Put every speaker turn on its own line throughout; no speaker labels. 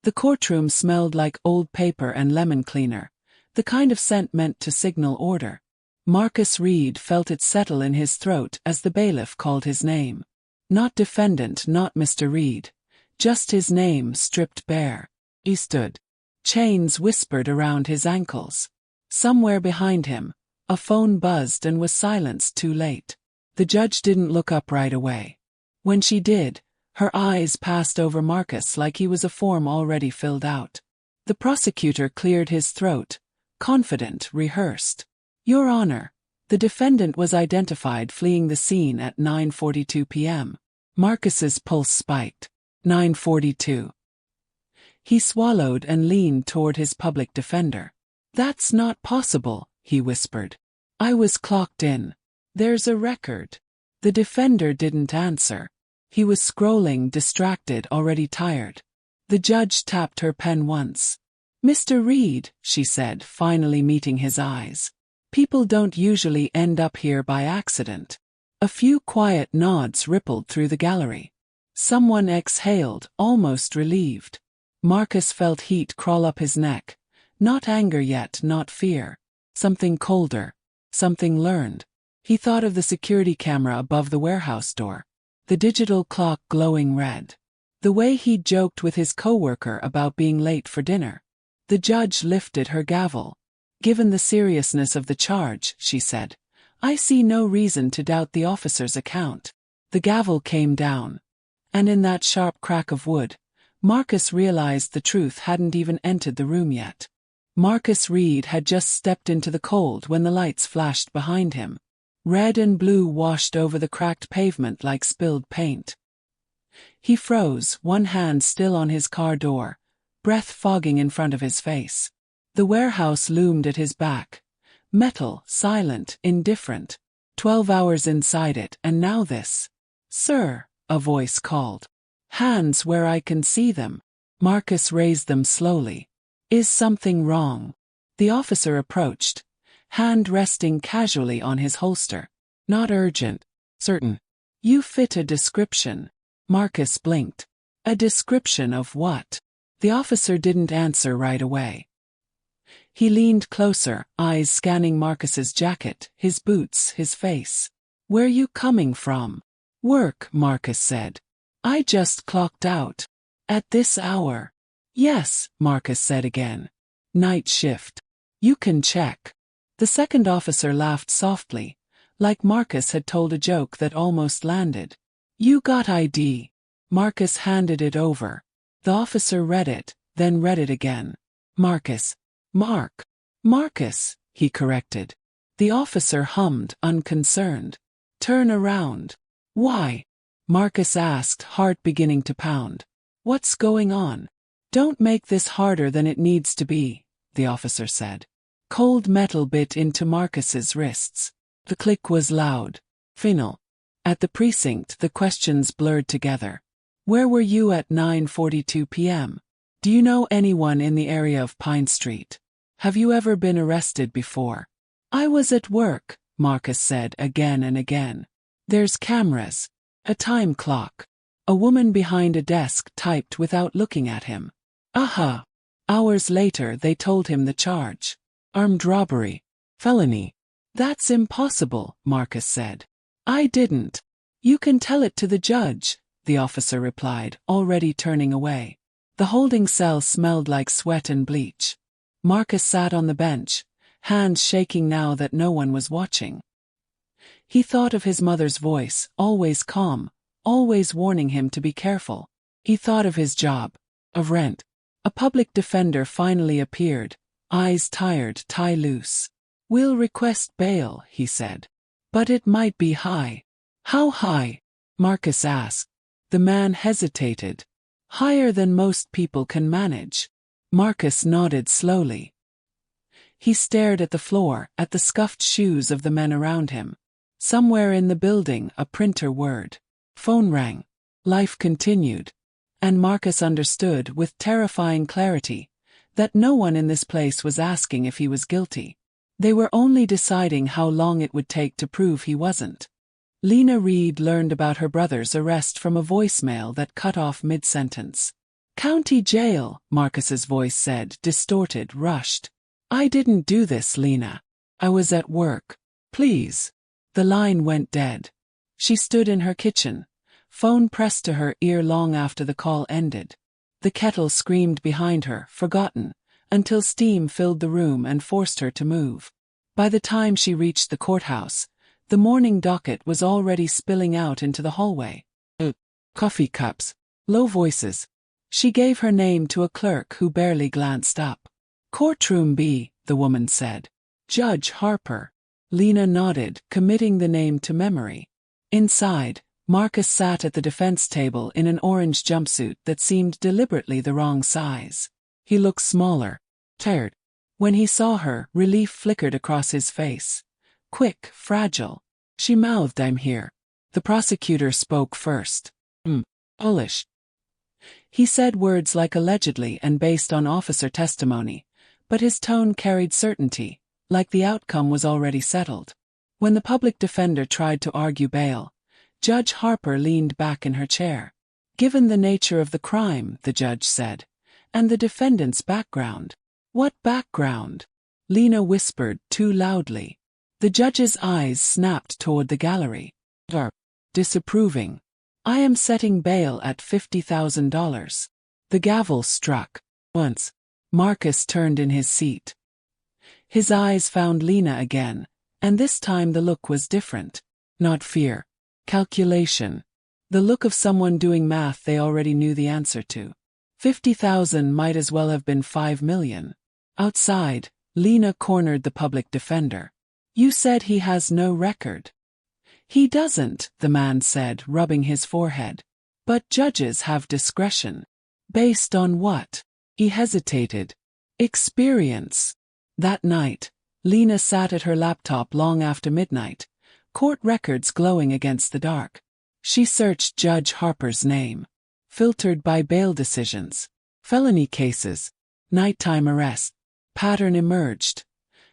The courtroom smelled like old paper and lemon cleaner, the kind of scent meant to signal order. Marcus Reed felt it settle in his throat as the bailiff called his name. Not defendant, not Mr. Reed. Just his name stripped bare. He stood. Chains whispered around his ankles. Somewhere behind him, a phone buzzed and was silenced too late. The judge didn't look up right away. When she did, her eyes passed over Marcus like he was a form already filled out. The prosecutor cleared his throat, confident, rehearsed. Your Honor, the defendant was identified fleeing the scene at 9:42 p.m. Marcus's pulse spiked. 9:42. He swallowed and leaned toward his public defender. That's not possible, he whispered. I was clocked in. There's a record. The defender didn't answer. He was scrolling, distracted, already tired. The judge tapped her pen once. Mr. Reed, she said, finally meeting his eyes. People don't usually end up here by accident. A few quiet nods rippled through the gallery. Someone exhaled, almost relieved. Marcus felt heat crawl up his neck. Not anger yet, not fear. Something colder. Something learned. He thought of the security camera above the warehouse door. The digital clock glowing red. The way he'd joked with his coworker about being late for dinner. The judge lifted her gavel. Given the seriousness of the charge, she said, I see no reason to doubt the officer's account. The gavel came down. And in that sharp crack of wood, Marcus realized the truth hadn't even entered the room yet. Marcus Reed had just stepped into the cold when the lights flashed behind him. Red and blue washed over the cracked pavement like spilled paint. He froze, one hand still on his car door, breath fogging in front of his face. The warehouse loomed at his back. Metal, silent, indifferent. 12 hours inside it, and now this. Sir, a voice called. Hands where I can see them. Marcus raised them slowly. Is something wrong? The officer approached, hand resting casually on his holster. Not urgent. Certain. You fit a description. Marcus blinked. A description of what? The officer didn't answer right away. He leaned closer, eyes scanning Marcus's jacket, his boots, his face. Where you coming from? Work, Marcus said. I just clocked out. At this hour. Yes, Marcus said again. Night shift. You can check. The second officer laughed softly, like Marcus had told a joke that almost landed. You got ID. Marcus handed it over. The officer read it, then read it again. Marcus. Marcus, he corrected. The officer hummed, unconcerned. Turn around. Why? Marcus asked, heart beginning to pound. What's going on? Don't make this harder than it needs to be, the officer said. Cold metal bit into Marcus's wrists. The click was loud. Final. At the precinct, the questions blurred together. Where were you at 9:42 p.m.? Do you know anyone in the area of Pine Street? Have you ever been arrested before? I was at work, Marcus said again and again. There's cameras. A time clock. A woman behind a desk typed without looking at him. Aha. Hours later they told him the charge. Armed robbery. Felony. That's impossible, Marcus said. I didn't. You can tell it to the judge, the officer replied, already turning away. The holding cell smelled like sweat and bleach. Marcus sat on the bench, hands shaking now that no one was watching. He thought of his mother's voice, always calm, always warning him to be careful. He thought of his job, of rent. A public defender finally appeared, eyes tired, tie loose. We'll request bail, he said. But it might be high. How high? Marcus asked. The man hesitated. Higher than most people can manage. Marcus nodded slowly. He stared at the floor, at the scuffed shoes of the men around him. Somewhere in the building, a printer whirred. Phone rang. Life continued. And Marcus understood with terrifying clarity that no one in this place was asking if he was guilty. They were only deciding how long it would take to prove he wasn't. Lena Reed learned about her brother's arrest from a voicemail that cut off mid-sentence. County jail, Marcus's voice said, distorted, rushed. I didn't do this, Lena. I was at work. Please. The line went dead. She stood in her kitchen, phone pressed to her ear long after the call ended. The kettle screamed behind her, forgotten, until steam filled the room and forced her to move. By the time she reached the courthouse, the morning docket was already spilling out into the hallway. Coffee cups. Low voices. She gave her name to a clerk who barely glanced up. Courtroom B, the woman said. Judge Harper. Lena nodded, committing the name to memory. Inside, Marcus sat at the defense table in an orange jumpsuit that seemed deliberately the wrong size. He looked smaller, tired. When he saw her, relief flickered across his face. Quick, fragile. She mouthed, I'm here. The prosecutor spoke first. Polish. He said words like allegedly and based on officer testimony, but his tone carried certainty, like the outcome was already settled. When the public defender tried to argue bail, Judge Harper leaned back in her chair. Given the nature of the crime, the judge said, and the defendant's background. What background? Lena whispered too loudly. The judge's eyes snapped toward the gallery. Disapproving. I am setting bail at $50,000. The gavel struck. Once. Marcus turned in his seat. His eyes found Lena again, and this time the look was different. Not fear. Calculation. The look of someone doing math they already knew the answer to. 50,000 might as well have been 5 million. Outside, Lena cornered the public defender. You said he has no record. He doesn't, the man said, rubbing his forehead. But judges have discretion. Based on what? He hesitated. Experience. That night, Lena sat at her laptop long after midnight, court records glowing against the dark. She searched Judge Harper's name. Filtered by bail decisions. Felony cases. Nighttime arrest. Pattern emerged.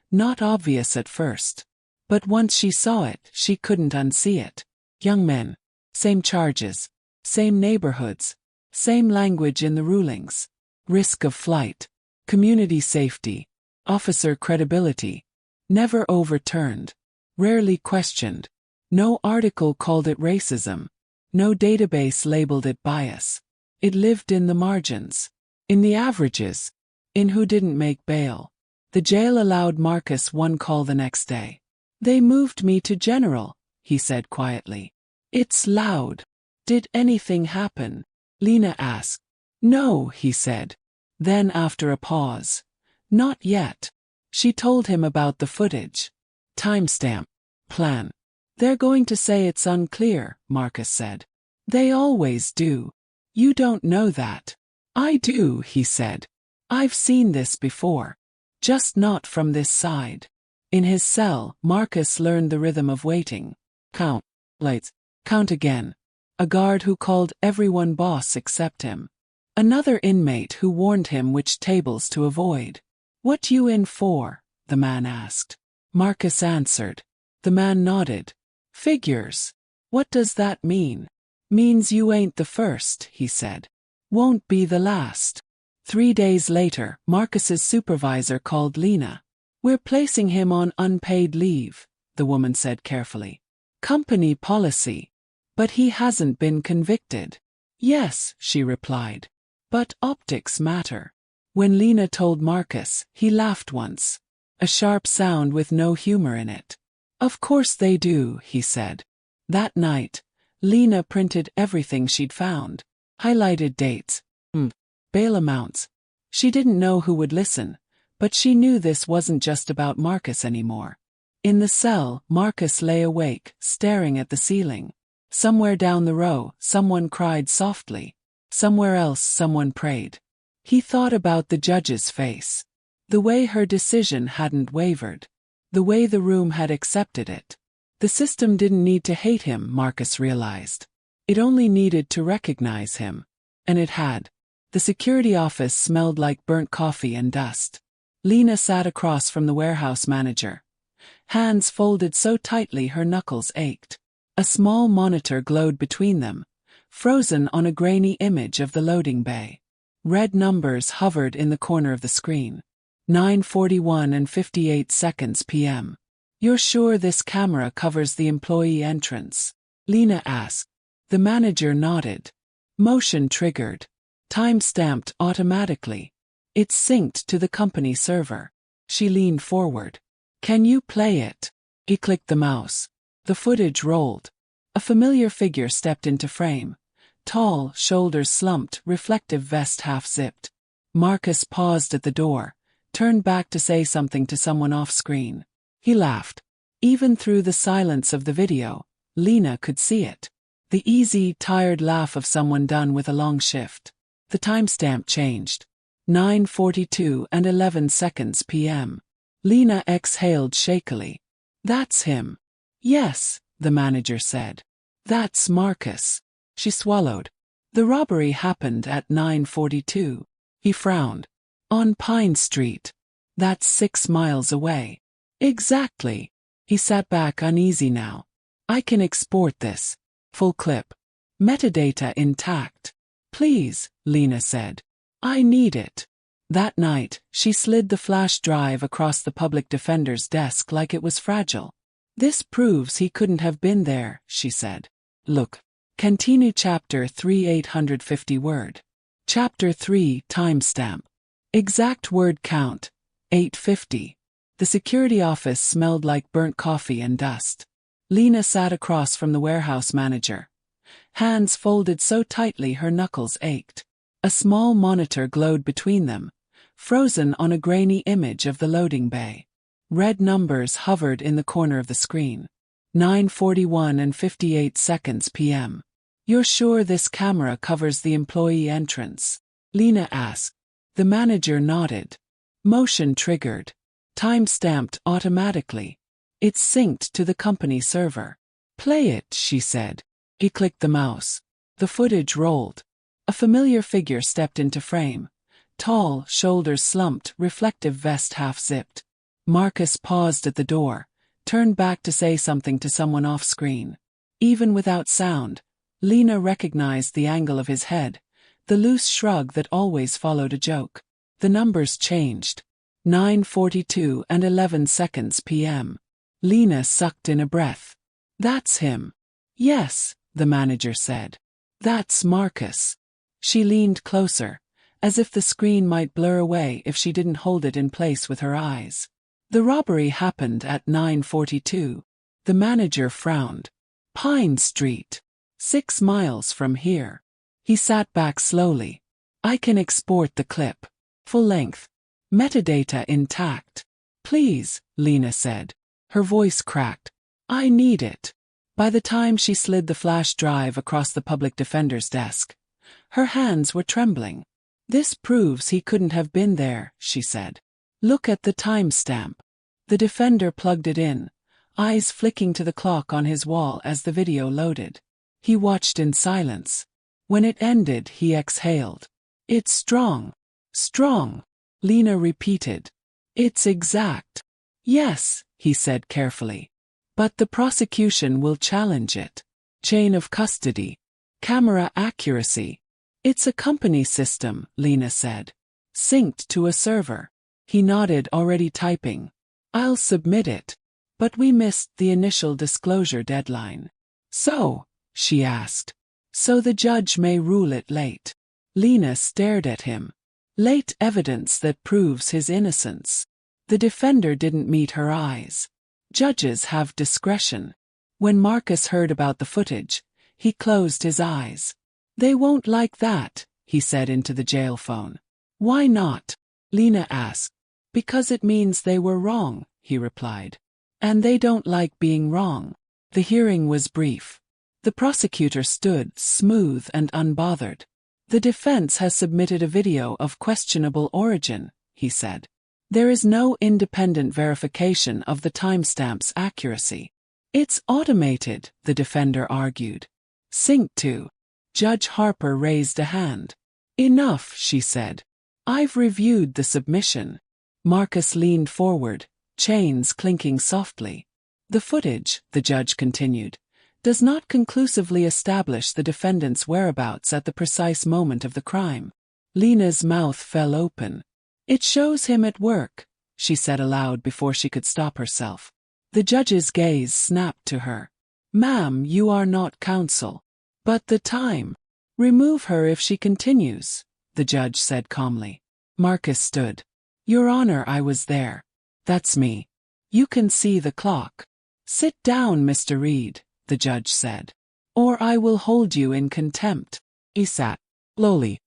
Not obvious at first. But once she saw it, she couldn't unsee it. Young men. Same charges. Same neighborhoods. Same language in the rulings. Risk of flight. Community safety. Officer credibility. Never overturned. Rarely questioned. No article called it racism. No database labeled it bias. It lived in the margins. In the averages. In who didn't make bail. The jail allowed Marcus one call the next day. They moved me to general, he said quietly. It's loud. Did anything happen? Lena asked. No, he said. Then after a pause. Not yet. She told him about the footage. Timestamp. Plan. They're going to say it's unclear, Marcus said. They always do. You don't know that. I do, he said. I've seen this before. Just not from this side. In his cell, Marcus learned the rhythm of waiting. Count. Lights. Count again. A guard who called everyone boss except him. Another inmate who warned him which tables to avoid. What you in for? The man asked. Marcus answered. The man nodded. Figures. What does that mean? Means you ain't the first, he said. Won't be the last. 3 days later, Marcus's supervisor called Lena. We're placing him on unpaid leave, the woman said carefully. Company policy. But he hasn't been convicted. Yes, she replied. But optics matter. When Lena told Marcus, he laughed once. A sharp sound with no humor in it. Of course they do, he said. That night, Lena printed everything she'd found. Highlighted dates. Bail amounts. She didn't know who would listen, but she knew this wasn't just about Marcus anymore. In the cell, Marcus lay awake, staring at the ceiling. Somewhere down the row, someone cried softly. Somewhere else, someone prayed. He thought about the judge's face. The way her decision hadn't wavered. The way the room had accepted it. The system didn't need to hate him, Marcus realized. It only needed to recognize him. And it had. The security office smelled like burnt coffee and dust. Lena sat across from the warehouse manager. Hands folded so tightly her knuckles ached. A small monitor glowed between them, frozen on a grainy image of the loading bay. Red numbers hovered in the corner of the screen. 9:41 and 58 seconds p.m. You're sure this camera covers the employee entrance? Lena asked. The manager nodded. Motion triggered. Time-stamped automatically. It's synced to the company server. She leaned forward. Can you play it? He clicked the mouse. The footage rolled. A familiar figure stepped into frame. Tall, shoulders slumped, reflective vest half-zipped. Marcus paused at the door, turned back to say something to someone off-screen. He laughed. Even through the silence of the video, Lena could see it. The easy, tired laugh of someone done with a long shift. The timestamp changed. 9:42 and 11 seconds p.m. Lena exhaled shakily. That's him. Yes, the manager said. That's Marcus. She swallowed. The robbery happened at 9:42. He frowned. On Pine Street. That's 6 miles away. Exactly. He sat back uneasy now. I can export this. Full clip. Metadata intact. Please, Lena said. I need it. That night, she slid the flash drive across the public defender's desk like it was fragile. This proves he couldn't have been there, she said. Look. Continue Chapter 3 850 word. Chapter 3 timestamp. Exact word count. 850. The security office smelled like burnt coffee and dust. Lena sat across from the warehouse manager. Hands folded so tightly her knuckles ached. A small monitor glowed between them, frozen on a grainy image of the loading bay. Red numbers hovered in the corner of the screen. 9:41 and 58 seconds p.m. You're sure this camera covers the employee entrance? Lena asked. The manager nodded. Motion triggered. Time-stamped automatically. It's synced to the company server. Play it, she said. He clicked the mouse. The footage rolled. A familiar figure stepped into frame. Tall, shoulders slumped, reflective vest half-zipped. Marcus paused at the door, turned back to say something to someone off-screen. Even without sound, Lena recognized the angle of his head, the loose shrug that always followed a joke. The numbers changed. 9:42 and 11 seconds p.m. Lena sucked in a breath. That's him. Yes, the manager said. That's Marcus. She leaned closer, as if the screen might blur away if she didn't hold it in place with her eyes. The robbery happened at 9:42. The manager frowned. Pine Street. 6 miles from here. He sat back slowly. I can export the clip. Full length. Metadata intact. Please, Lena said. Her voice cracked. I need it. By the time she slid the flash drive across the public defender's desk, her hands were trembling. This proves he couldn't have been there, she said. Look at the timestamp. The defender plugged it in, eyes flicking to the clock on his wall as the video loaded. He watched in silence. When it ended, he exhaled. It's strong. Strong. Lena repeated. It's exact. Yes, he said carefully. But the prosecution will challenge it. Chain of custody. Camera accuracy. It's a company system, Lena said. Synced to a server. He nodded, already typing. I'll submit it. But we missed the initial disclosure deadline. So, she asked. So the judge may rule it late. Lena stared at him. Late evidence that proves his innocence. The defender didn't meet her eyes. Judges have discretion. When Marcus heard about the footage, he closed his eyes. They won't like that, he said into the jail phone. Why not? Lena asked. Because it means they were wrong, he replied. And they don't like being wrong. The hearing was brief. The prosecutor stood smooth and unbothered. The defense has submitted a video of questionable origin, he said. There is no independent verification of the timestamp's accuracy. It's automated, the defender argued. Synced to. Judge Harper raised a hand. Enough, she said. I've reviewed the submission. Marcus leaned forward, chains clinking softly. The footage, the judge continued, does not conclusively establish the defendant's whereabouts at the precise moment of the crime. Lena's mouth fell open. It shows him at work, she said aloud before she could stop herself. The judge's gaze snapped to her. Ma'am, you are not counsel. But the time. Remove her if she continues, the judge said calmly. Marcus stood. Your Honor, I was there. That's me. You can see the clock. Sit down, Mr. Reed, the judge said. Or I will hold you in contempt. He sat, lowly.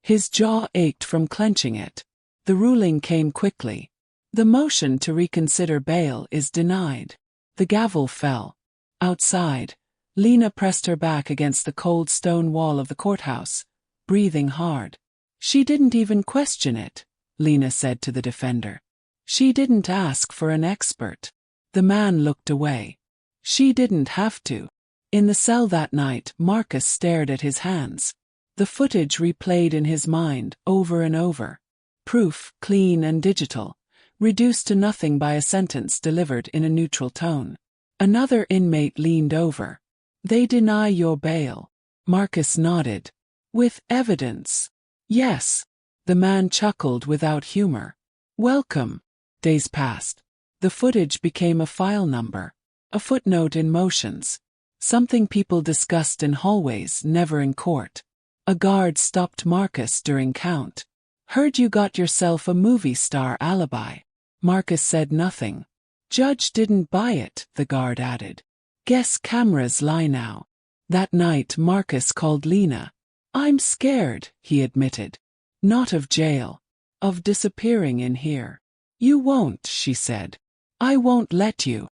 His jaw ached from clenching it. The ruling came quickly. The motion to reconsider bail is denied. The gavel fell. Outside, Lena pressed her back against the cold stone wall of the courthouse, breathing hard. She didn't even question it, Lena said to the defender. She didn't ask for an expert. The man looked away. She didn't have to. In the cell that night, Marcus stared at his hands. The footage replayed in his mind over and over. Proof, clean and digital, reduced to nothing by a sentence delivered in a neutral tone. Another inmate leaned over. They deny your bail. Marcus nodded. With evidence. Yes. The man chuckled without humor. Welcome. Days passed. The footage became a file number. A footnote in motions. Something people discussed in hallways, never in court. A guard stopped Marcus during count. Heard you got yourself a movie star alibi. Marcus said nothing. Judge didn't buy it, the guard added. Guess cameras lie now. That night Marcus called Lena. I'm scared, he admitted. Not of jail. Of disappearing in here. You won't, she said. I won't let you.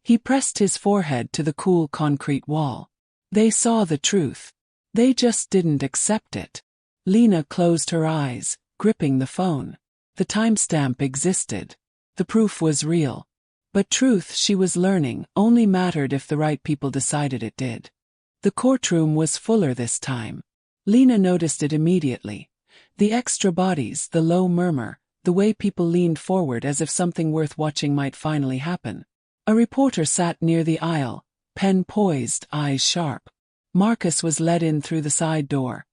He pressed his forehead to the cool concrete wall. They saw the truth. They just didn't accept it. Lena closed her eyes, gripping the phone. The timestamp existed. The proof was real. But truth, she was learning, only mattered if the right people decided it did. The courtroom was fuller this time. Lena noticed it immediately. The extra bodies, the low murmur, the way people leaned forward as if something worth watching might finally happen. A reporter sat near the aisle, pen poised, eyes sharp. Marcus was led in through the side door.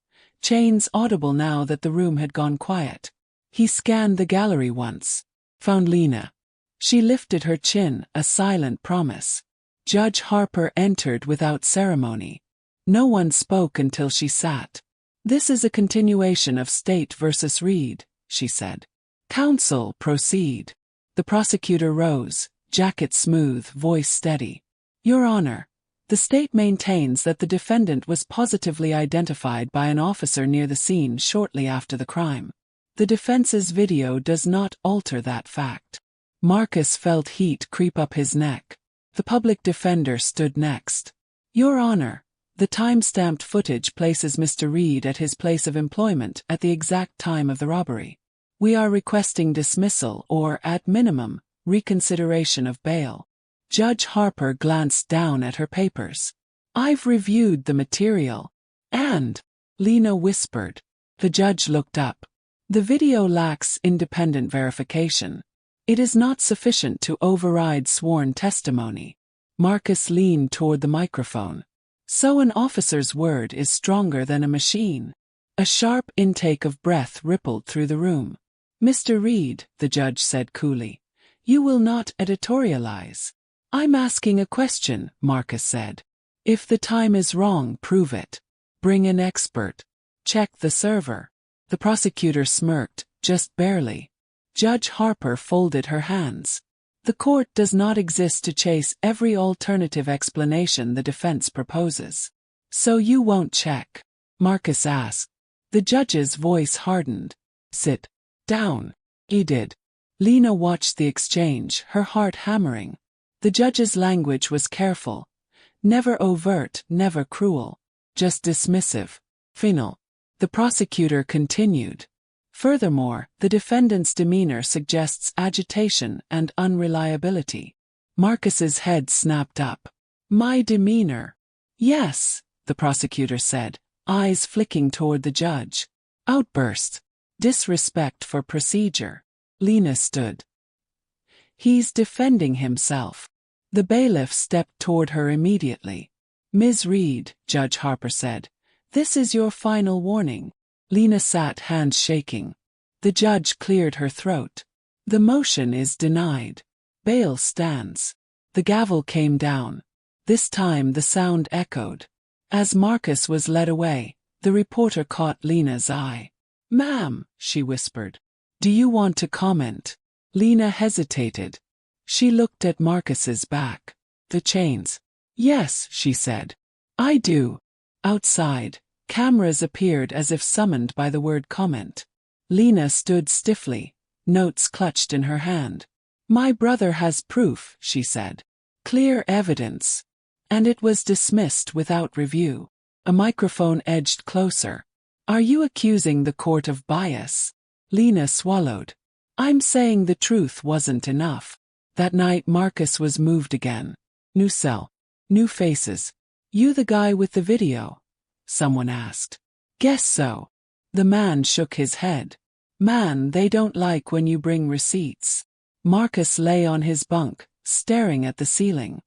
Chains audible now that the room had gone quiet. He scanned the gallery once. Found Lena. She lifted her chin, a silent promise. Judge Harper entered without ceremony. No one spoke until she sat. This is a continuation of State versus Reed, she said. Counsel, proceed. The prosecutor rose, jacket smooth, voice steady. Your Honor, the state maintains that the defendant was positively identified by an officer near the scene shortly after the crime. The defense's video does not alter that fact. Marcus felt heat creep up his neck. The public defender stood next. Your Honor, the time-stamped footage places Mr. Reed at his place of employment at the exact time of the robbery. We are requesting dismissal or, at minimum, reconsideration of bail. Judge Harper glanced down at her papers. I've reviewed the material. And, Lena whispered. The judge looked up. The video lacks independent verification. It is not sufficient to override sworn testimony. Marcus leaned toward the microphone. So an officer's word is stronger than a machine. A sharp intake of breath rippled through the room. Mr. Reed, the judge said coolly, you will not editorialize. I'm asking a question, Marcus said. If the time is wrong, prove it. Bring an expert. Check the server. The prosecutor smirked, just barely. Judge Harper folded her hands. The court does not exist to chase every alternative explanation the defense proposes. So you won't check? Marcus asked. The judge's voice hardened. Sit down. He did. Lena watched the exchange, her heart hammering. The judge's language was careful. Never overt, never cruel. Just dismissive. Final. The prosecutor continued. Furthermore, the defendant's demeanor suggests agitation and unreliability. Marcus's head snapped up. My demeanor? Yes, the prosecutor said, eyes flicking toward the judge. Outburst. Disrespect for procedure. Lena stood. He's defending himself. The bailiff stepped toward her immediately. Ms. Reed, Judge Harper said, this is your final warning. Lena sat, hands shaking. The judge cleared her throat. The motion is denied. Bail stands. The gavel came down. This time the sound echoed. As Marcus was led away, the reporter caught Lena's eye. "Ma'am," she whispered. "Do you want to comment?" Lena hesitated. She looked at Marcus's back. The chains. "Yes," she said. "I do." Outside, cameras appeared as if summoned by the word comment. Lena stood stiffly, notes clutched in her hand. "My brother has proof," she said. "Clear evidence." And it was dismissed without review. A microphone edged closer. "Are you accusing the court of bias?" Lena swallowed. "I'm saying the truth wasn't enough." That night Marcus was moved again. New cell. New faces. "You the guy with the video?" someone asked. "Guess so." The man shook his head. "Man, they don't like when you bring receipts." Marcus lay on his bunk, staring at the ceiling.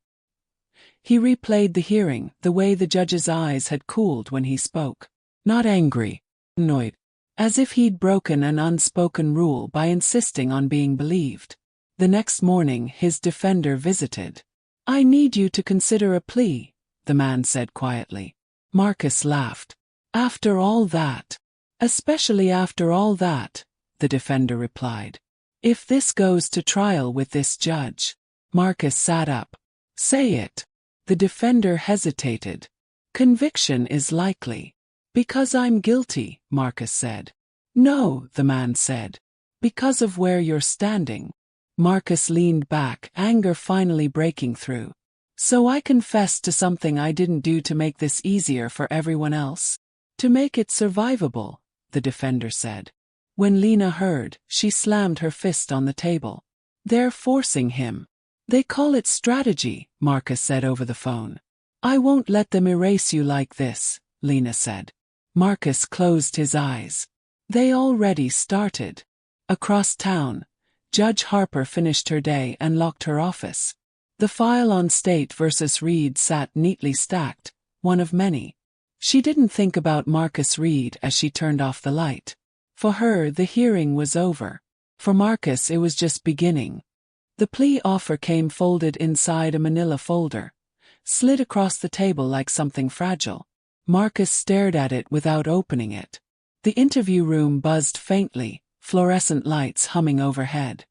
He replayed the hearing, the way the judge's eyes had cooled when he spoke. Not angry, annoyed. As if he'd broken an unspoken rule by insisting on being believed. The next morning his defender visited. "I need you to consider a plea," the man said quietly. Marcus laughed. "After all that?" "Especially after all that," the defender replied. "If this goes to trial with this judge." Marcus sat up. "Say it." The defender hesitated. "Conviction is likely." "Because I'm guilty," Marcus said. "No," the man said. "Because of where you're standing." Marcus leaned back, anger finally breaking through. "So I confessed to something I didn't do to make this easier for everyone else? To make it survivable," the defender said. When Lena heard, she slammed her fist on the table. "They're forcing him. They call it strategy," Marcus said over the phone. "I won't let them erase you like this," Lena said. Marcus closed his eyes. They already started. Across town, Judge Harper finished her day and locked her office. The file on State versus Reed sat neatly stacked, one of many. She didn't think about Marcus Reed as she turned off the light. For her, the hearing was over. For Marcus, it was just beginning. The plea offer came folded inside a manila folder, slid across the table like something fragile. Marcus stared at it without opening it. The interview room buzzed faintly, fluorescent lights humming overhead.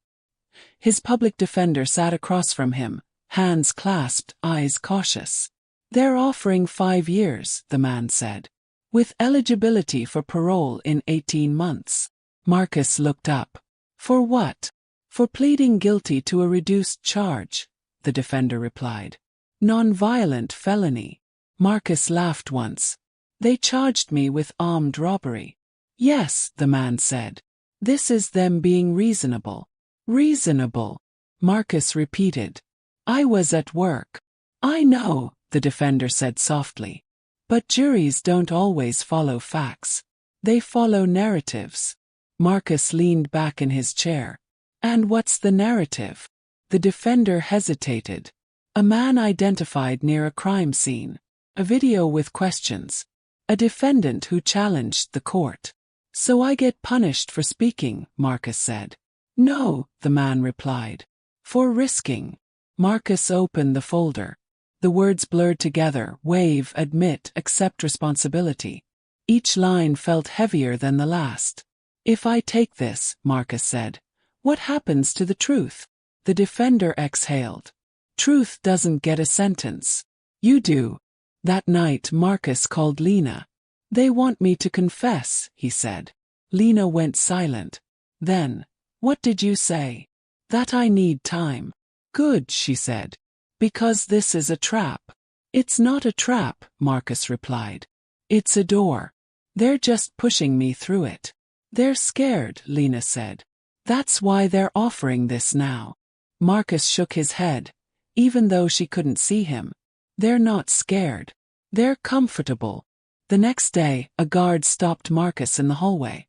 His public defender sat across from him, hands clasped, eyes cautious. "They're offering 5 years," the man said. "With eligibility for parole in 18 months. Marcus looked up. "For what?" "For pleading guilty to a reduced charge," the defender replied. "Non-violent felony." Marcus laughed once. "They charged me with armed robbery." "Yes," the man said. "This is them being reasonable." "Reasonable," Marcus repeated. "I was at work." "I know," the defender said softly. "But juries don't always follow facts. They follow narratives." Marcus leaned back in his chair. "And what's the narrative?" The defender hesitated. "A man identified near a crime scene. A video with questions. A defendant who challenged the court." "So I get punished for speaking," Marcus said. "No," the man replied. "For risking." Marcus opened the folder. The words blurred together: waive, admit, accept responsibility. Each line felt heavier than the last. "If I take this," Marcus said, "what happens to the truth?" The defender exhaled. "Truth doesn't get a sentence. You do." That night Marcus called Lena. "They want me to confess," he said. Lena went silent. Then, "What did you say?" "That I need time." "Good," she said. "Because this is a trap." "It's not a trap," Marcus replied. "It's a door. They're just pushing me through it." "They're scared," Lena said. "That's why they're offering this now." Marcus shook his head, even though she couldn't see him. "They're not scared. They're comfortable." The next day, a guard stopped Marcus in the hallway.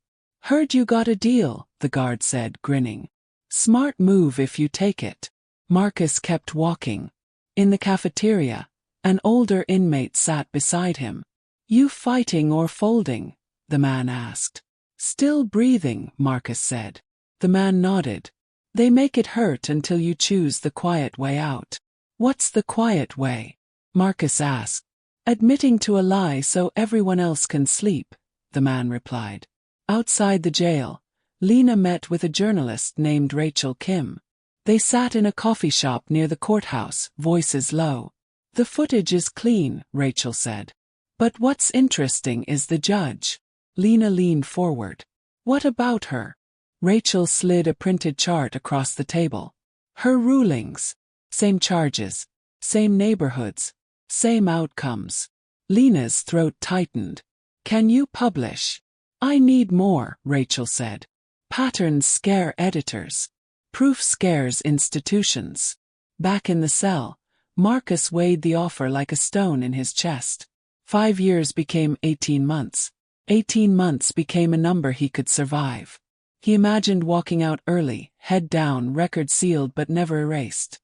"Heard you got a deal," the guard said, grinning. "Smart move if you take it." Marcus kept walking. In the cafeteria, an older inmate sat beside him. "You fighting or folding?" the man asked. Still breathing, Marcus said. The man nodded. They make it hurt until you choose the quiet way out. What's the quiet way? Marcus asked. Admitting to a lie so everyone else can sleep, the man replied. Outside the jail, Lena met with a journalist named Rachel Kim. They sat in a coffee shop near the courthouse, voices low. The footage is clean, Rachel said. But what's interesting is the judge. Lena leaned forward. What about her? Rachel slid a printed chart across the table. Her rulings. Same charges. Same neighborhoods. Same outcomes. Lena's throat tightened. Can you publish? I need more, Rachel said. Patterns scare editors. Proof scares institutions. Back in the cell, Marcus weighed the offer like a stone in his chest. 5 years became 18 months. 18 months became a number he could survive. He imagined walking out early, head down, record sealed but never erased.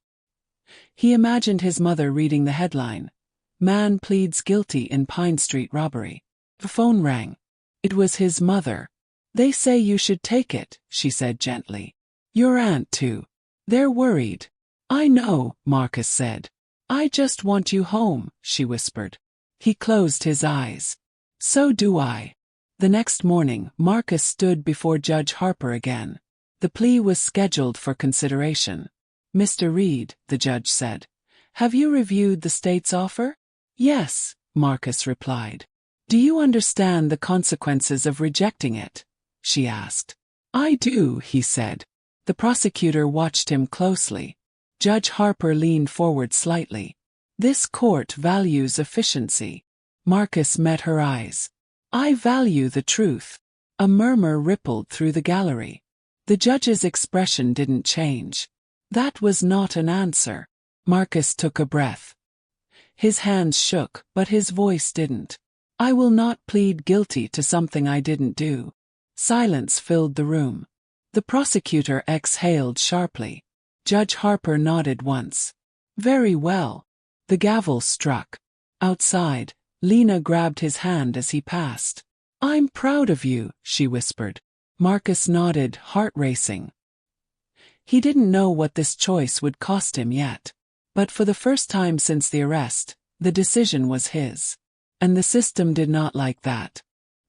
He imagined his mother reading the headline, "Man pleads guilty in Pine Street robbery." The phone rang. It was his mother. "They say you should take it," she said gently. "Your aunt too. They're worried." "I know," Marcus said. "I just want you home," she whispered. He closed his eyes. "So do I." The next morning, Marcus stood before Judge Harper again. The plea was scheduled for consideration. "Mr. Reed," the judge said, "have you reviewed the state's offer?" "Yes," Marcus replied. "Do you understand the consequences of rejecting it?" she asked. "I do," he said. The prosecutor watched him closely. Judge Harper leaned forward slightly. "This court values efficiency." Marcus met her eyes. "I value the truth." A murmur rippled through the gallery. The judge's expression didn't change. That was not an answer. Marcus took a breath. His hands shook, but his voice didn't. "I will not plead guilty to something I didn't do." Silence filled the room. The prosecutor exhaled sharply. Judge Harper nodded once. "Very well." The gavel struck. Outside, Lena grabbed his hand as he passed. "I'm proud of you," she whispered. Marcus nodded, heart racing. He didn't know what this choice would cost him yet. But for the first time since the arrest, the decision was his. And the system did not like that.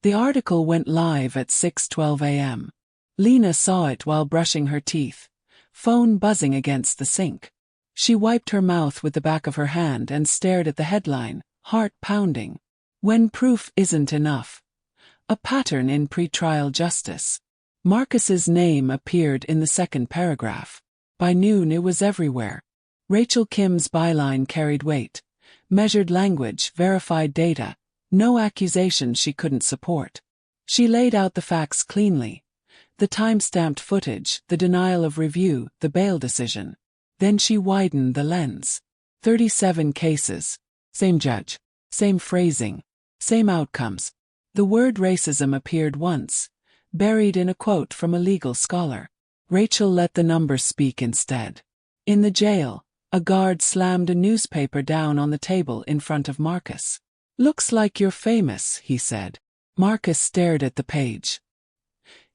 The article went live at 6:12 a.m. Lena saw it while brushing her teeth, phone buzzing against the sink. She wiped her mouth with the back of her hand and stared at the headline, heart pounding. "When proof isn't enough. A pattern in pretrial justice." Marcus's name appeared in the second paragraph. By noon it was everywhere. Rachel Kim's byline carried weight. Measured language, verified data, no accusation she couldn't support. She laid out the facts cleanly. The time-stamped footage, the denial of review, the bail decision. Then she widened the lens. 37 cases. Same judge. Same phrasing. Same outcomes. The word racism appeared once, buried in a quote from a legal scholar. Rachel let the numbers speak instead. In the jail, a guard slammed a newspaper down on the table in front of Marcus. "Looks like you're famous," he said. Marcus stared at the page.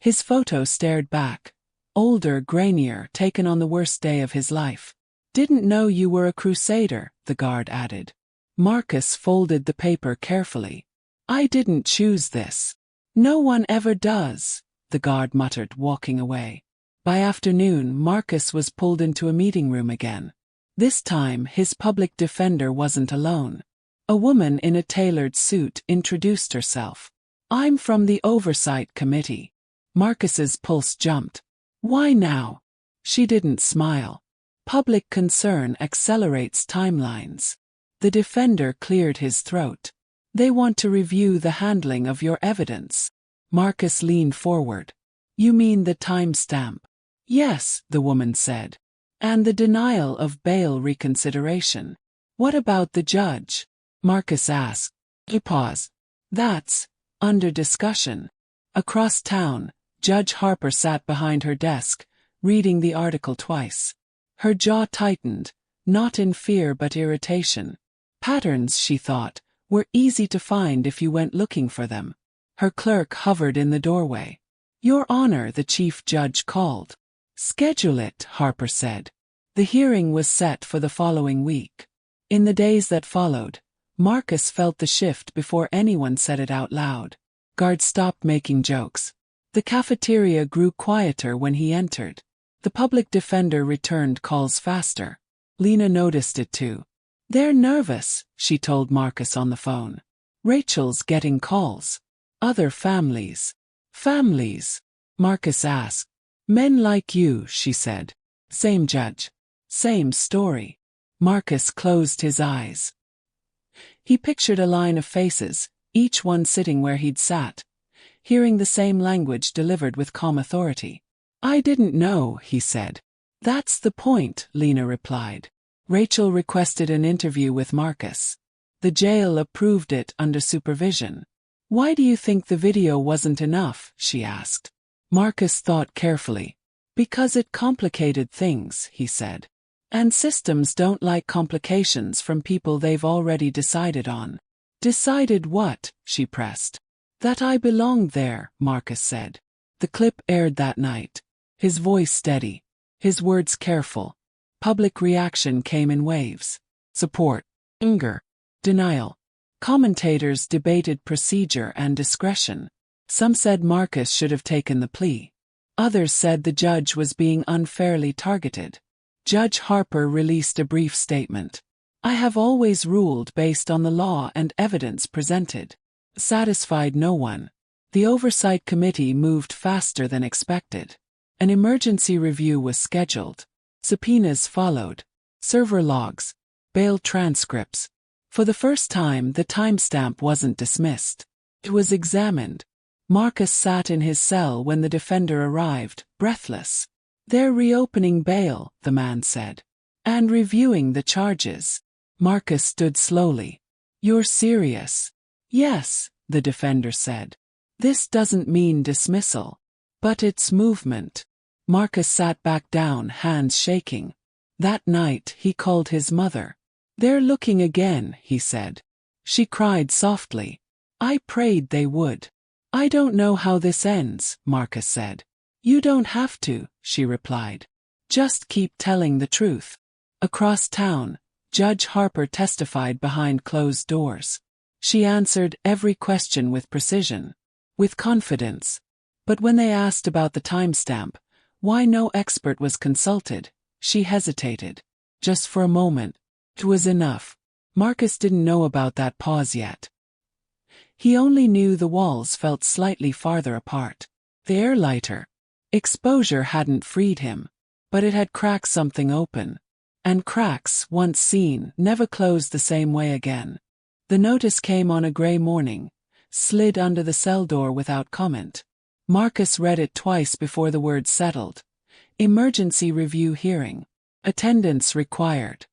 His photo stared back. Older, grainier, taken on the worst day of his life. "Didn't know you were a crusader," the guard added. Marcus folded the paper carefully. "I didn't choose this." "No one ever does," the guard muttered, walking away. By afternoon, Marcus was pulled into a meeting room again. This time, his public defender wasn't alone. A woman in a tailored suit introduced herself. "I'm from the Oversight Committee." Marcus's pulse jumped. "Why now?" She didn't smile. "Public concern accelerates timelines." The defender cleared his throat. "They want to review the handling of your evidence." Marcus leaned forward. "You mean the timestamp?" "Yes," the woman said. "And the denial of bail reconsideration." "What about the judge?" Marcus asked. He paused. "That's under discussion." Across town, Judge Harper sat behind her desk, reading the article twice. Her jaw tightened, not in fear but irritation. Patterns, she thought, were easy to find if you went looking for them. Her clerk hovered in the doorway. "Your Honor," the chief judge called. "Schedule it," Harper said. The hearing was set for the following week. In the days that followed, Marcus felt the shift before anyone said it out loud. Guards stopped making jokes. The cafeteria grew quieter when he entered. The public defender returned calls faster. Lena noticed it too. "They're nervous," she told Marcus on the phone. "Rachel's getting calls. Other families." "Families?" Marcus asked. "Men like you," she said. "Same judge. Same story." Marcus closed his eyes. He pictured a line of faces, each one sitting where he'd sat, hearing the same language delivered with calm authority. "I didn't know," he said. "That's the point," Lena replied. Rachel requested an interview with Marcus. The jail approved it under supervision. "Why do you think the video wasn't enough?" she asked. Marcus thought carefully. "Because it complicated things," he said. "And systems don't like complications from people they've already decided on." "Decided what?" she pressed. "That I belonged there," Marcus said. The clip aired that night. His voice steady. His words careful. Public reaction came in waves. Support. Anger. Denial. Commentators debated procedure and discretion. Some said Marcus should have taken the plea. Others said the judge was being unfairly targeted. Judge Harper released a brief statement. "I have always ruled based on the law and evidence presented." Satisfied no one. The oversight committee moved faster than expected. An emergency review was scheduled. Subpoenas followed. Server logs. Bail transcripts. For the first time, the timestamp wasn't dismissed. It was examined. Marcus sat in his cell when the defender arrived, breathless. "They're reopening bail," the man said. "And reviewing the charges." Marcus stood slowly. "You're serious?" "Yes," the defender said. "This doesn't mean dismissal. But it's movement." Marcus sat back down, hands shaking. That night, he called his mother. "They're looking again," he said. She cried softly. "I prayed they would." "I don't know how this ends," Marcus said. "You don't have to," she replied. "Just keep telling the truth." Across town, Judge Harper testified behind closed doors. She answered every question with precision, with confidence. But when they asked about the timestamp, why no expert was consulted, she hesitated. Just for a moment. It was enough. Marcus didn't know about that pause yet. He only knew the walls felt slightly farther apart. The air lighter. Exposure hadn't freed him, but it had cracked something open. And cracks, once seen, never closed the same way again. The notice came on a gray morning, slid under the cell door without comment. Marcus read it twice before the words settled. Emergency review hearing. Attendance required.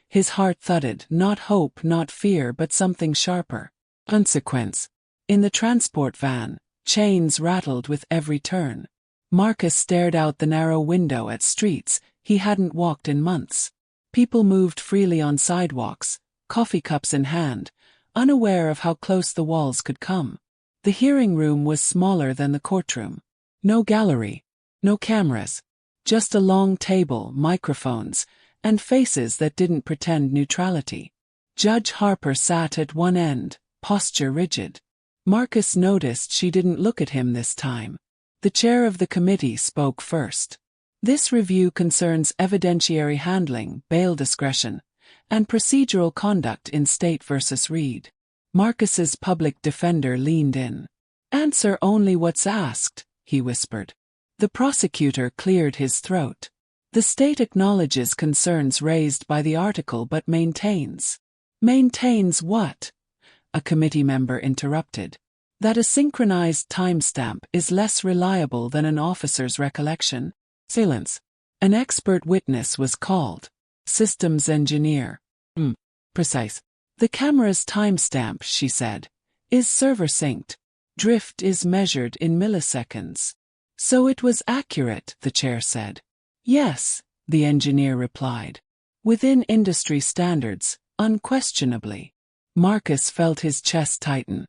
His heart thudded, not hope, not fear, but something sharper. Consequence. In the transport van, chains rattled with every turn. Marcus stared out the narrow window at streets he hadn't walked in months. People moved freely on sidewalks, coffee cups in hand, unaware of how close the walls could come. The hearing room was smaller than the courtroom. No gallery, no cameras, just a long table, microphones, and faces that didn't pretend neutrality. Judge Harper sat at one end, posture rigid. Marcus noticed she didn't look at him this time. The chair of the committee spoke first. "This review concerns evidentiary handling, bail discretion, and procedural conduct in State v. Reed." Marcus's public defender leaned in. "Answer only what's asked," he whispered. The prosecutor cleared his throat. "The state acknowledges concerns raised by the article but maintains." "Maintains what?" A committee member interrupted. "That a synchronized timestamp is less reliable than an officer's recollection." Silence. An expert witness was called. Systems engineer. Precise. "The camera's timestamp," she said, "is server synced. Drift is measured in milliseconds." "So it was accurate," the chair said. "Yes," the engineer replied. "Within industry standards, unquestionably." Marcus felt his chest tighten.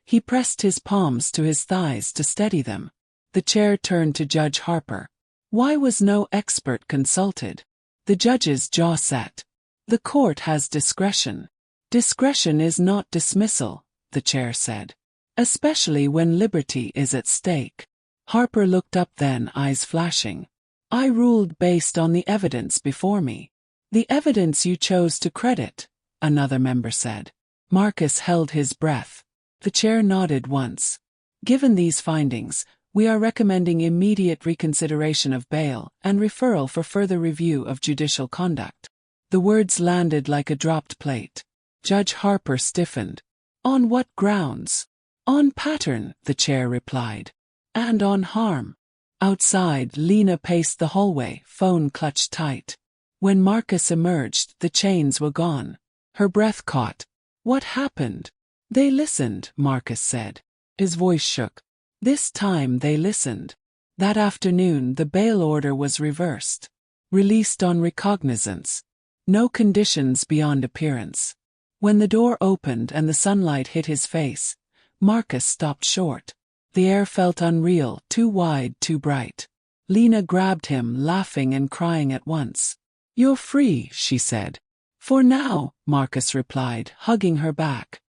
He pressed his palms to his thighs to steady them. The chair turned to Judge Harper. Why was no expert consulted? The judge's jaw set. The court has discretion. Discretion is not dismissal, the chair said. Especially when liberty is at stake. Harper looked up then, eyes flashing. I ruled based on the evidence before me. The evidence you chose to credit, another member said. Marcus held his breath. The chair nodded once. Given these findings, we are recommending immediate reconsideration of bail and referral for further review of judicial conduct. The words landed like a dropped plate. Judge Harper stiffened. On what grounds? On pattern, the chair replied. And on harm. Outside, Lena paced the hallway, phone clutched tight. When Marcus emerged, the chains were gone. Her breath caught. What happened? They listened, Marcus said. His voice shook. This time they listened. That afternoon the bail order was reversed. Released on recognizance. No conditions beyond appearance. When the door opened and the sunlight hit his face, Marcus stopped short. The air felt unreal, too wide, too bright. Lena grabbed him, laughing and crying at once. You're free, she said. For now, Marcus replied, hugging her back.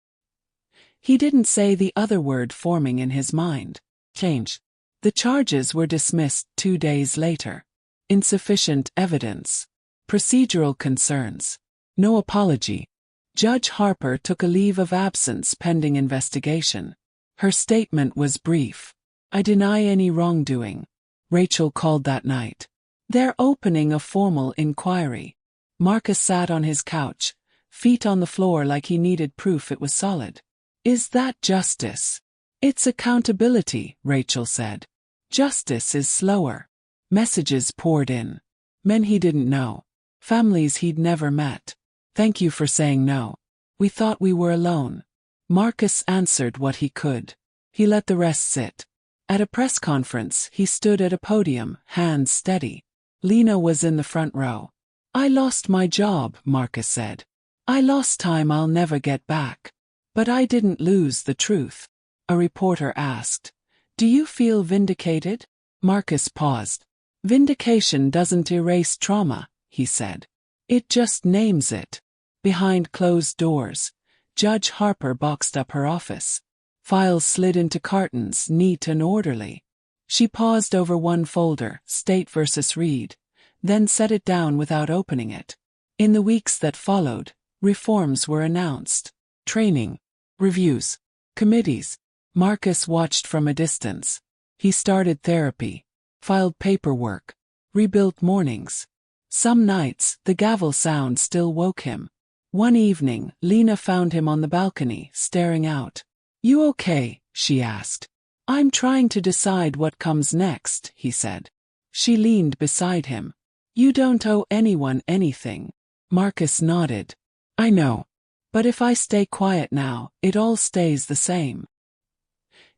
He didn't say the other word forming in his mind. Change. The charges were dismissed 2 days later. Insufficient evidence. Procedural concerns. No apology. Judge Harper took a leave of absence pending investigation. Her statement was brief. I deny any wrongdoing. Rachel called that night. They're opening a formal inquiry. Marcus sat on his couch, feet on the floor like he needed proof it was solid. Is that justice? It's accountability, Rachel said. Justice is slower. Messages poured in. Men he didn't know. Families he'd never met. Thank you for saying no. We thought we were alone. Marcus answered what he could. He let the rest sit. At a press conference, he stood at a podium, hands steady. Lena was in the front row. I lost my job, Marcus said. I lost time I'll never get back. But I didn't lose the truth. A reporter asked, do you feel vindicated? Marcus paused. Vindication doesn't erase trauma, he said. It just names it. Behind closed doors, Judge Harper boxed up her office. Files slid into cartons, neat and orderly. She paused over one folder, State versus Reed, then set it down without opening it. In the weeks that followed, reforms were announced. Training, reviews, committees. Marcus watched from a distance. He started therapy, filed paperwork, rebuilt mornings. Some nights, the gavel sound still woke him. One evening, Lena found him on the balcony, staring out. You okay? She asked. I'm trying to decide what comes next, he said. She leaned beside him. You don't owe anyone anything. Marcus nodded. I know. But if I stay quiet now, it all stays the same.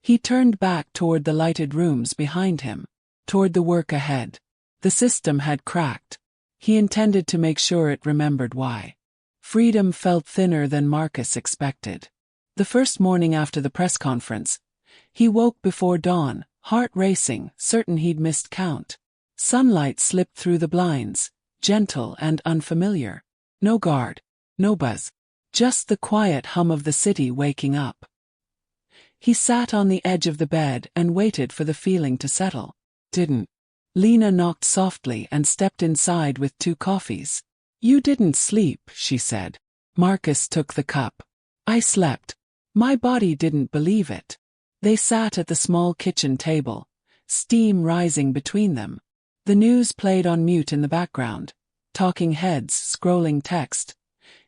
He turned back toward the lighted rooms behind him, toward the work ahead. The system had cracked. He intended to make sure it remembered why. Freedom felt thinner than Marcus expected. The first morning after the press conference, he woke before dawn, heart racing, certain he'd missed count. Sunlight slipped through the blinds, gentle and unfamiliar. No guard, no buzz. Just the quiet hum of the city waking up. He sat on the edge of the bed and waited for the feeling to settle. Didn't. Lena knocked softly and stepped inside with 2 coffees. You didn't sleep, she said. Marcus took the cup. I slept. My body didn't believe it. They sat at the small kitchen table, steam rising between them. The news played on mute in the background. Talking heads, scrolling text.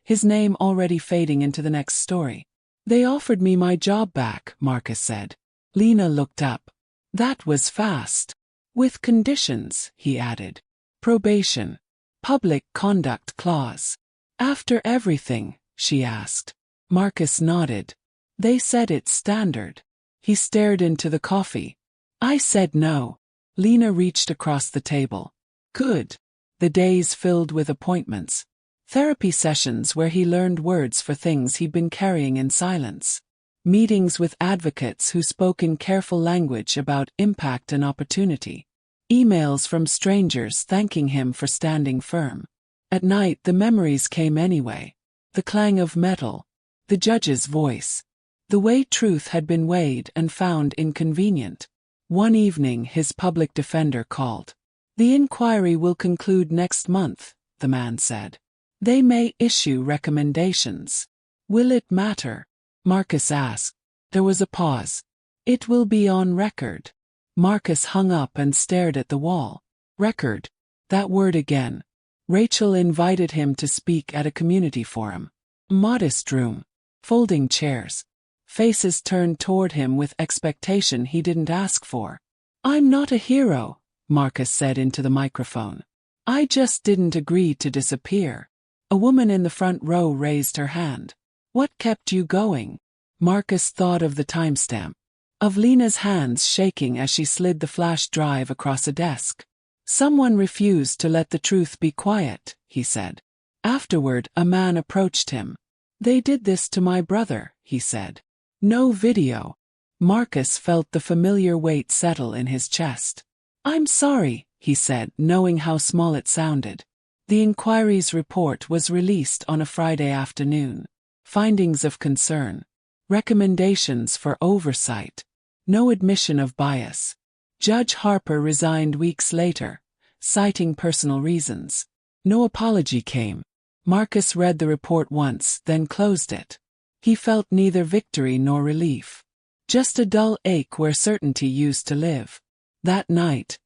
His name already fading into the next story. They offered me my job back, Marcus said. Lena looked up. That was fast. With conditions, he added. Probation. Public conduct clause. After everything, she asked. Marcus nodded. They said it's standard. He stared into the coffee. I said no. Lena reached across the table. Good. The days filled with appointments. Therapy sessions where he learned words for things he'd been carrying in silence. Meetings with advocates who spoke in careful language about impact and opportunity. Emails from strangers thanking him for standing firm. At night the memories came anyway. The clang of metal. The judge's voice. The way truth had been weighed and found inconvenient. One evening his public defender called. "The inquiry will conclude next month," the man said. "They may issue recommendations. Will it matter?" Marcus asked. There was a pause. "It will be on record." Marcus hung up and stared at the wall. Record. That word again. Rachel invited him to speak at a community forum. Modest room. Folding chairs. Faces turned toward him with expectation he didn't ask for. "I'm not a hero," Marcus said into the microphone. "I just didn't agree to disappear." A woman in the front row raised her hand. "What kept you going?" Marcus thought of the timestamp. Of Lena's hands shaking as she slid the flash drive across a desk. "Someone refused to let the truth be quiet," he said. Afterward, a man approached him. "They did this to my brother," he said. "No video." Marcus felt the familiar weight settle in his chest. "I'm sorry," he said, knowing how small it sounded. The inquiry's report was released on a Friday afternoon. Findings of concern. Recommendations for oversight. No admission of bias. Judge Harper resigned weeks later, citing personal reasons. No apology came. Marcus read the report once, then closed it. He felt neither victory nor relief. Just a dull ache where certainty used to live. That night,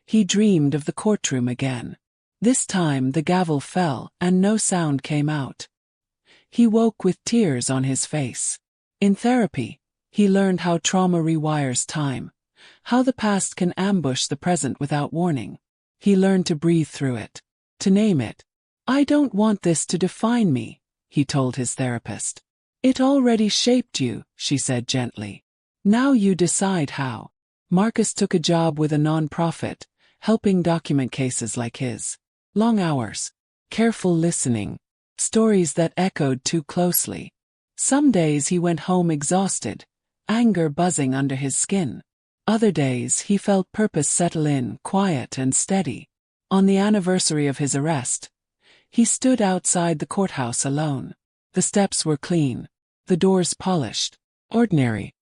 he dreamed of the courtroom again. This time the gavel fell and no sound came out. He woke with tears on his face. In therapy, he learned how trauma rewires time, how the past can ambush the present without warning. He learned to breathe through it, to name it. "I don't want this to define me," he told his therapist. "It already shaped you," she said gently. "Now you decide how." Marcus took a job with a non-profit, helping document cases like his. Long hours. Careful listening. Stories that echoed too closely. Some days he went home exhausted, anger buzzing under his skin. Other days he felt purpose settle in, quiet and steady. On the anniversary of his arrest, he stood outside the courthouse alone. The steps were clean, the doors polished, ordinary.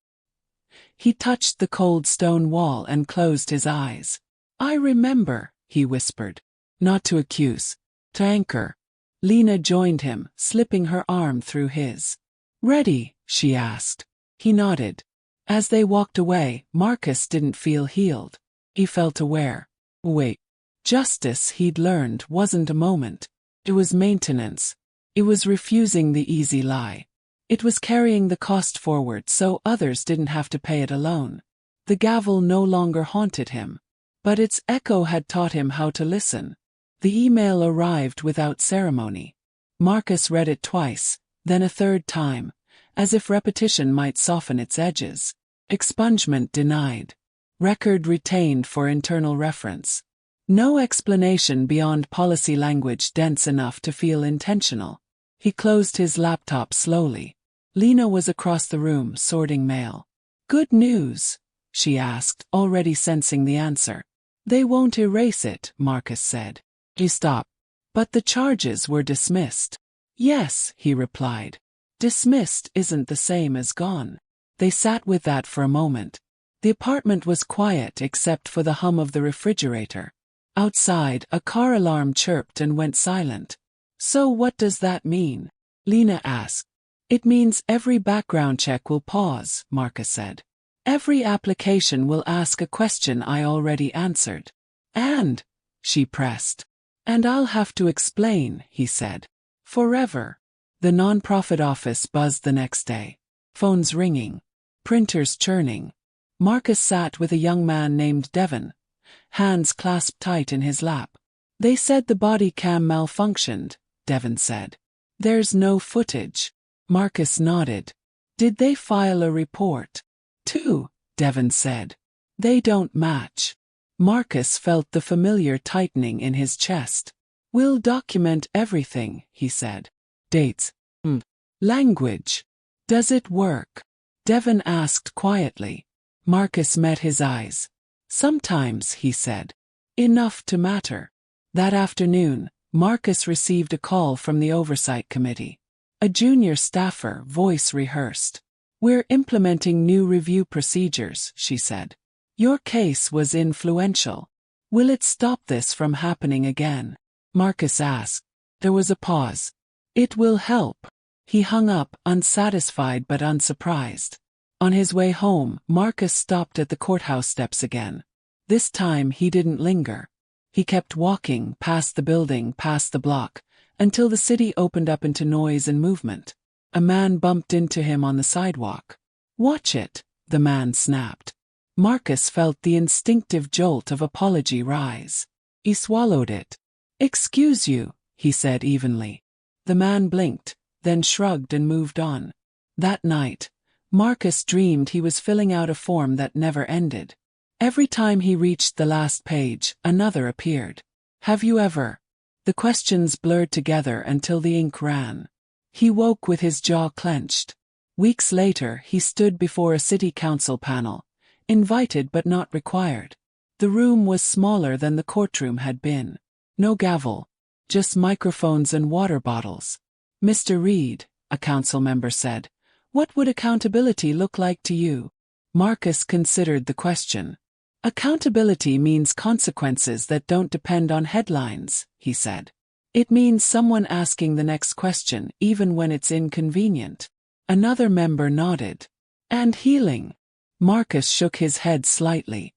He touched the cold stone wall and closed his eyes. "I remember," he whispered. Not to accuse, to anchor. Lena joined him, slipping her arm through his. "Ready?" she asked. He nodded. As they walked away, Marcus didn't feel healed. He felt aware. Wait. Justice, he'd learned, wasn't a moment. It was maintenance. It was refusing the easy lie. It was carrying the cost forward so others didn't have to pay it alone. The gavel no longer haunted him. But its echo had taught him how to listen. The email arrived without ceremony. Marcus read it twice, then a third time, as if repetition might soften its edges. Expungement denied. Record retained for internal reference. No explanation beyond policy language dense enough to feel intentional. He closed his laptop slowly. Lena was across the room sorting mail. "Good news?" she asked, already sensing the answer. "They won't erase it," Marcus said. He stopped. "But the charges were dismissed." "Yes," he replied. "Dismissed isn't the same as gone." They sat with that for a moment. The apartment was quiet except for the hum of the refrigerator. Outside, a car alarm chirped and went silent. "So what does that mean?" Lena asked. "It means every background check will pause," Marcus said. "Every application will ask a question I already answered." "And?" she pressed. "And I'll have to explain," he said. "Forever." The non-profit office buzzed the next day. Phones ringing. Printers churning. Marcus sat with a young man named Devon, hands clasped tight in his lap. "They said the body cam malfunctioned," Devon said. "There's no footage." Marcus nodded. "Did they file a report?" "Two," Devon said. "They don't match." Marcus felt the familiar tightening in his chest. "We'll document everything," he said. "Dates. Language. Does it work?" Devon asked quietly. Marcus met his eyes. Sometimes, he said. Enough to matter. That afternoon, Marcus received a call from the Oversight Committee. A junior staffer, voice rehearsed. We're implementing new review procedures, she said. Your case was influential. Will it stop this from happening again? Marcus asked. There was a pause. It will help. He hung up, unsatisfied but unsurprised. On his way home, Marcus stopped at the courthouse steps again. This time he didn't linger. He kept walking past the building, past the block, until the city opened up into noise and movement. A man bumped into him on the sidewalk. Watch it, the man snapped. Marcus felt the instinctive jolt of apology rise. He swallowed it. Excuse you, he said evenly. The man blinked, then shrugged and moved on. That night, Marcus dreamed he was filling out a form that never ended. Every time he reached the last page, another appeared. Have you ever? The questions blurred together until the ink ran. He woke with his jaw clenched. Weeks later, he stood before a city council panel, invited but not required. The room was smaller than the courtroom had been. No gavel, just microphones and water bottles. Mr. Reed, a council member said, what would accountability look like to you? Marcus considered the question. Accountability means consequences that don't depend on headlines, he said. It means someone asking the next question even when it's inconvenient. Another member nodded. And healing. Marcus shook his head slightly.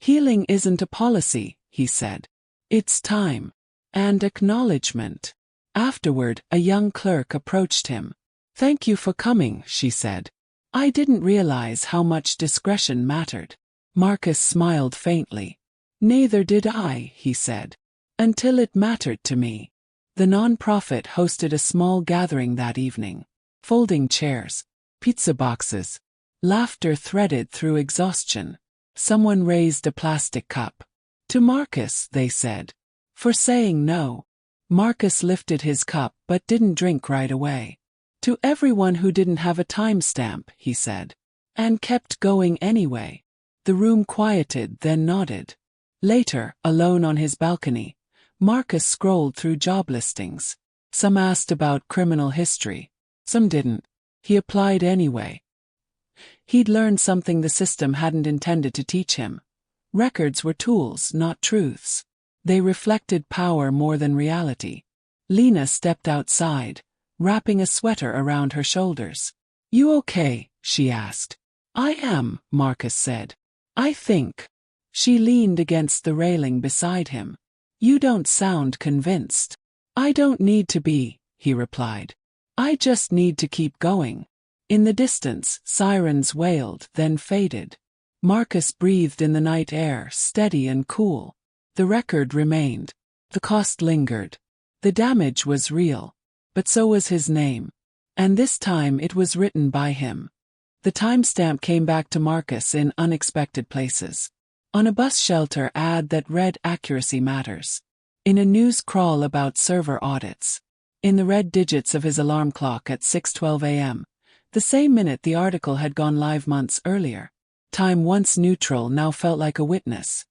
Healing isn't a policy, he said. It's time. And acknowledgement. Afterward, a young clerk approached him. Thank you for coming, she said. I didn't realize how much discretion mattered. Marcus smiled faintly. Neither did I, he said. Until it mattered to me. The non-profit hosted a small gathering that evening. Folding chairs, pizza boxes, laughter threaded through exhaustion. Someone raised a plastic cup. To Marcus, they said. For saying no. Marcus lifted his cup but didn't drink right away. To everyone who didn't have a timestamp, he said. And kept going anyway. The room quieted, then nodded. Later, alone on his balcony, Marcus scrolled through job listings. Some asked about criminal history. Some didn't. He applied anyway. He'd learned something the system hadn't intended to teach him. Records were tools, not truths. They reflected power more than reality. Lena stepped outside, wrapping a sweater around her shoulders. You okay? She asked. I am, Marcus said. I think. She leaned against the railing beside him. You don't sound convinced. I don't need to be, he replied. I just need to keep going. In the distance, sirens wailed, then faded. Marcus breathed in the night air, steady and cool. The record remained. The cost lingered. The damage was real. But so was his name. And this time it was written by him. The timestamp came back to Marcus in unexpected places. On a bus shelter ad that read accuracy matters. In a news crawl about server audits. In the red digits of his alarm clock at 6:12 a.m. The same minute the article had gone live months earlier. Time once neutral now felt like a witness.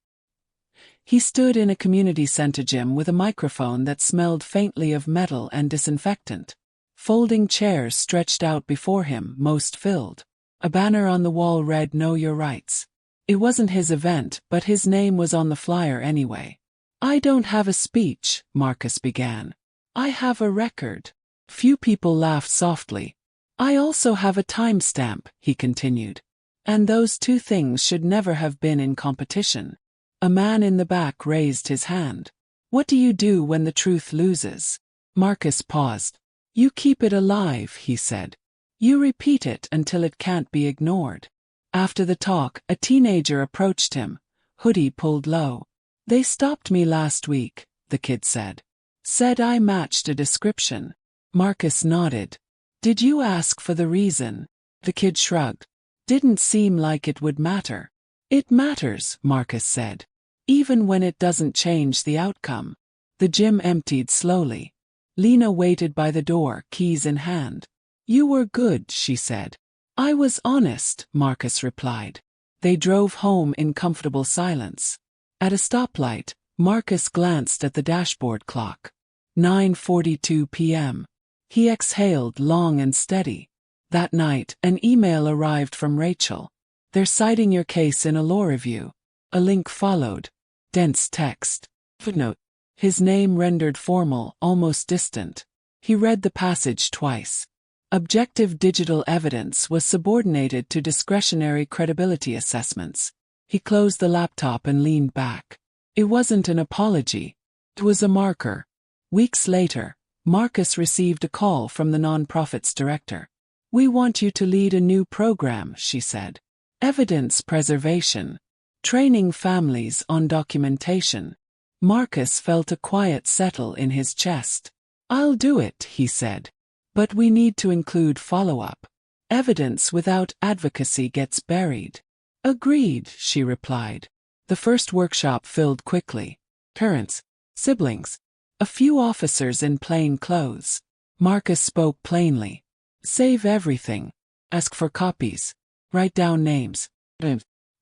He stood in a community center gym with a microphone that smelled faintly of metal and disinfectant. Folding chairs stretched out before him, most filled. A banner on the wall read, Know Your Rights. It wasn't his event, but his name was on the flyer anyway. I don't have a speech, Marcus began. I have a record. Few people laughed softly. I also have a timestamp, he continued. And those two things should never have been in competition. A man in the back raised his hand. What do you do when the truth loses? Marcus paused. You keep it alive, he said. You repeat it until it can't be ignored. After the talk, a teenager approached him, hoodie pulled low. They stopped me last week, the kid said. Said I matched a description. Marcus nodded. Did you ask for the reason? The kid shrugged. Didn't seem like it would matter. It matters, Marcus said. Even when it doesn't change the outcome. The gym emptied slowly. Lena waited by the door, keys in hand. You were good, she said. I was honest, Marcus replied. They drove home in comfortable silence. At a stoplight, Marcus glanced at the dashboard clock. 9:42 p.m. He exhaled long and steady. That night, an email arrived from Rachel. They're citing your case in a law review. A link followed. Dense text. Footnote. His name rendered formal, almost distant. He read the passage twice. Objective digital evidence was subordinated to discretionary credibility assessments. He closed the laptop and leaned back. It wasn't an apology. It was a marker. Weeks later, Marcus received a call from the nonprofit's director. We want you to lead a new program, she said. Evidence preservation. Training families on documentation. Marcus felt a quiet settle in his chest. I'll do it, he said. But we need to include follow-up. Evidence without advocacy gets buried. Agreed, she replied. The first workshop filled quickly. Parents, siblings, a few officers in plain clothes. Marcus spoke plainly. Save everything. Ask for copies. Write down names.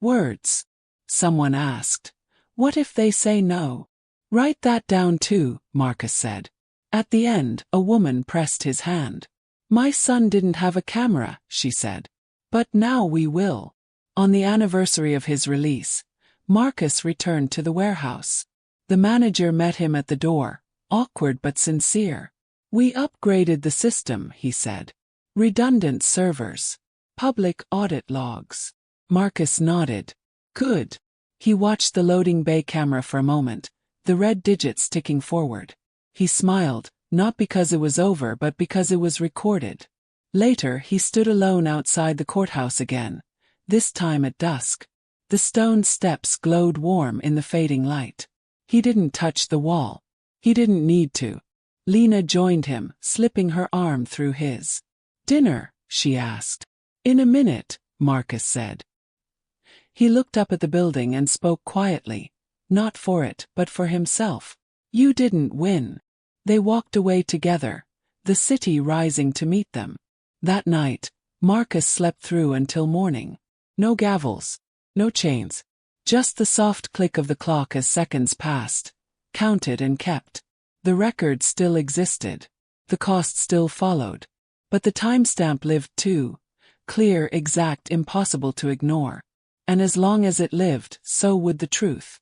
Words. Someone asked. What if they say no? Write that down too, Marcus said. At the end, a woman pressed his hand. My son didn't have a camera, she said. But now we will. On the anniversary of his release, Marcus returned to the warehouse. The manager met him at the door, awkward but sincere. We upgraded the system, he said. Redundant servers. Public audit logs. Marcus nodded. Good. He watched the loading bay camera for a moment, the red digits ticking forward. He smiled, not because it was over but because it was recorded. Later he stood alone outside the courthouse again, this time at dusk. The stone steps glowed warm in the fading light. He didn't touch the wall. He didn't need to. Lena joined him, slipping her arm through his. Dinner, she asked. In a minute, Marcus said. He looked up at the building and spoke quietly, not for it, but for himself. You didn't win. They walked away together, the city rising to meet them. That night, Marcus slept through until morning. No gavels, no chains, just the soft click of the clock as seconds passed, counted and kept. The record still existed. The cost still followed. But the timestamp lived too, clear, exact, impossible to ignore. And as long as it lived, so would the truth.